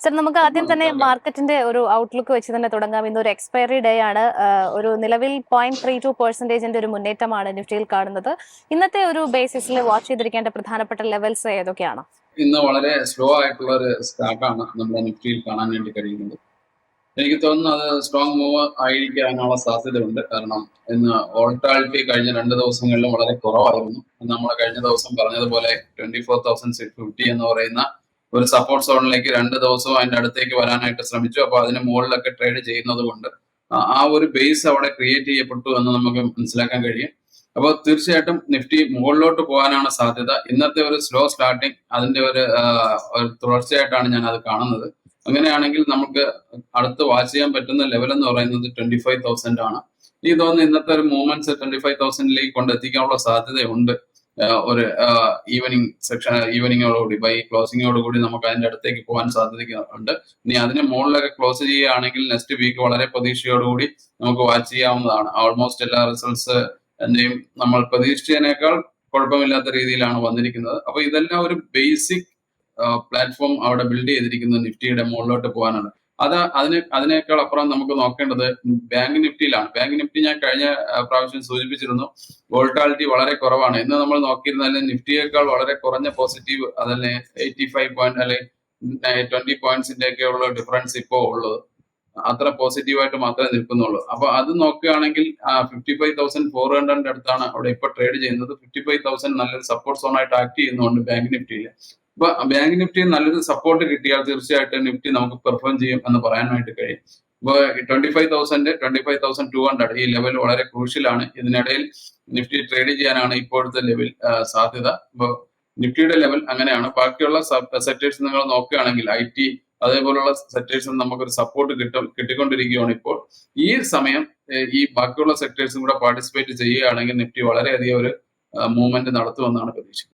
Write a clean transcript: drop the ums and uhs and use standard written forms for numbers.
Sir, നമുക്ക് ആദ്യം തന്നെ മാർക്കറ്റിന്റെ ഒരു ഔട്ട്ലുക്ക് വെച്ച് തന്നെ തുടങ്ങാം. ഇന്നൊരു എക്സ്പയറി ഡേ ആണ്. ഒരു നിലവിൽ 0.32% ഒരു മുന്നേറ്റമാണ് നിഫ്റ്റിയിൽ കാണുന്നത്. ഇന്നത്തെ ഒരു ബേസിസിൽ വാച്ച് ചെയ്തിരിക്കേണ്ട പ്രധാനപ്പെട്ട ലെവൽസ് ഏതൊക്കെയാണ്? ഇന്ന് വളരെ സ്ലോ ആയിട്ടുള്ള ഒരു സ്റ്റാർട്ടാണ് നമ്മുടെ നിഫ്റ്റിയിൽ കാണാൻ വേണ്ടി കഴിയുന്നത്. എനിക്ക് തോന്നുന്നു അത് സ്ട്രോങ് മൂവ് ആയിരിക്കാനുള്ള സാധ്യതയുണ്ട്. കാരണം ഇന്ന് വോൾട്ടാലിറ്റി കഴിഞ്ഞ 2 ദിവസങ്ങളിലും വളരെ കുറവായിരുന്നു. നമ്മൾ കഴിഞ്ഞ ദിവസം പറഞ്ഞതുപോലെ 24,650 എന്ന് പറയുന്ന ഒരു സപ്പോർട്ട് സോണിലേക്ക് 2 ദിവസവും അതിന്റെ അടുത്തേക്ക് വരാനായിട്ട് ശ്രമിച്ചു. അപ്പൊ അതിന് മുകളിലൊക്കെ ട്രേഡ് ചെയ്യുന്നത് കൊണ്ട് ആ ഒരു ബേസ് അവിടെ ക്രിയേറ്റ് ചെയ്യപ്പെട്ടു എന്ന് നമുക്ക് മനസ്സിലാക്കാൻ കഴിയും. അപ്പോൾ തീർച്ചയായിട്ടും നിഫ്റ്റി മുകളിലോട്ട് പോകാനാണ് സാധ്യത. ഇന്നത്തെ ഒരു സ്ലോ സ്റ്റാർട്ടിങ് അതിന്റെ ഒരു തുടർച്ചയായിട്ടാണ് ഞാൻ അത് കാണുന്നത്. അങ്ങനെയാണെങ്കിൽ നമുക്ക് അടുത്ത് വാച്ച് ചെയ്യാൻ പറ്റുന്ന ലെവൽ എന്ന് പറയുന്നത് 25,000 ആണ്. എനിക്ക് തോന്നുന്നു ഇന്നത്തെ ഒരു മൂവ്മെന്റ്സ് 25,000ലേക്ക് കൊണ്ടെത്തിക്കാനുള്ള സാധ്യതയുണ്ട്. ഒരു ഈവനിങ് ഈവനിങ്ങോടുകൂടി ബൈ ക്ലോസിങ്ങോടുകൂടി നമുക്ക് അതിന്റെ അടുത്തേക്ക് പോകാൻ സാധ്യതയുണ്ട്. ഇനി അതിന് മുകളിലൊക്കെ ക്ലോസ് ചെയ്യുകയാണെങ്കിൽ നെക്സ്റ്റ് വീക്ക് വളരെ പ്രതീക്ഷയോടുകൂടി നമുക്ക് വാച്ച് ചെയ്യാവുന്നതാണ്. ഓൾമോസ്റ്റ് എല്ലാ റിസൾട്ട്സ് എന്റെയും നമ്മൾ പ്രതീക്ഷിച്ചതിനേക്കാൾ കുഴപ്പമില്ലാത്ത രീതിയിലാണ് വന്നിരിക്കുന്നത്. അപ്പൊ ഇതെല്ലാം ഒരു ബേസിക് പ്ലാറ്റ്ഫോം അവിടെ ബിൽഡ് ചെയ്തിരിക്കുന്നത് നിഫ്റ്റിയുടെ മുകളിലോട്ട് പോകാനാണ്. അതിനേക്കാൾ അപ്പുറം നമുക്ക് നോക്കേണ്ടത് ബാങ്ക് നിഫ്റ്റിയിലാണ്. ബാങ്ക് നിഫ്റ്റി ഞാൻ കഴിഞ്ഞ പ്രാവശ്യം സൂചിപ്പിച്ചിരുന്നു, വോൾട്ടാലിറ്റി വളരെ കുറവാണ്. ഇന്ന് നമ്മൾ നോക്കിയിരുന്നാലും നിഫ്റ്റിയേക്കാൾ വളരെ കുറഞ്ഞ പോസിറ്റീവ്, അതല്ലേ 85 പോയിന്റ് അല്ലെ 20 പോയിന്റ്സിന്റെ ഒക്കെ ഉള്ള ഡിഫറൻസ് ഇപ്പോൾ ഉള്ളത്. അത്ര പോസിറ്റീവായിട്ട് മാത്രമേ നിൽക്കുന്നുള്ളൂ. അപ്പൊ അത് നോക്കുകയാണെങ്കിൽ 55,400 അടുത്താണ് അവിടെ ഇപ്പൊ ട്രേഡ് ചെയ്യുന്നത്. 55,000 നല്ലൊരു സപ്പോർട്ട് സോൺ ആയിട്ട് ആക്ട് ചെയ്യുന്നുണ്ട് ബാങ്ക് നിഫ്റ്റിയിൽ. അപ്പൊ ബാങ്ക് നിഫ്റ്റി നല്ലൊരു സപ്പോർട്ട് കിട്ടിയാൽ തീർച്ചയായിട്ടും നിഫ്റ്റി നമുക്ക് പെർഫോം ചെയ്യും എന്ന് പറയാനായിട്ട് കഴിയും. ഇപ്പൊ 25,000 25,200 ഈ ലെവൽ വളരെ ക്രൂഷ്യലാണ്. ഇതിനിടയിൽ നിഫ്റ്റി ട്രേഡ് ചെയ്യാനാണ് ഇപ്പോഴത്തെ ലെവൽ സാധ്യത. ഇപ്പൊ നിഫ്റ്റിയുടെ ലെവൽ അങ്ങനെയാണ്. ബാക്കിയുള്ള സെക്ടേഴ്സ് നിങ്ങൾ നോക്കുകയാണെങ്കിൽ IT അതേപോലുള്ള സെക്ടേഴ്സിന് നമുക്കൊരു സപ്പോർട്ട് കിട്ടിക്കൊണ്ടിരിക്കുകയാണ് ഇപ്പോൾ. ഈ സമയം ഈ ബാക്കിയുള്ള സെക്ടേഴ്സും കൂടെ പാർട്ടിസിപ്പേറ്റ് ചെയ്യുകയാണെങ്കിൽ നിഫ്റ്റി വളരെയധികം ഒരു മൂവ്മെന്റ് നടത്തുമെന്നാണ് പ്രതീക്ഷിക്കുന്നത്.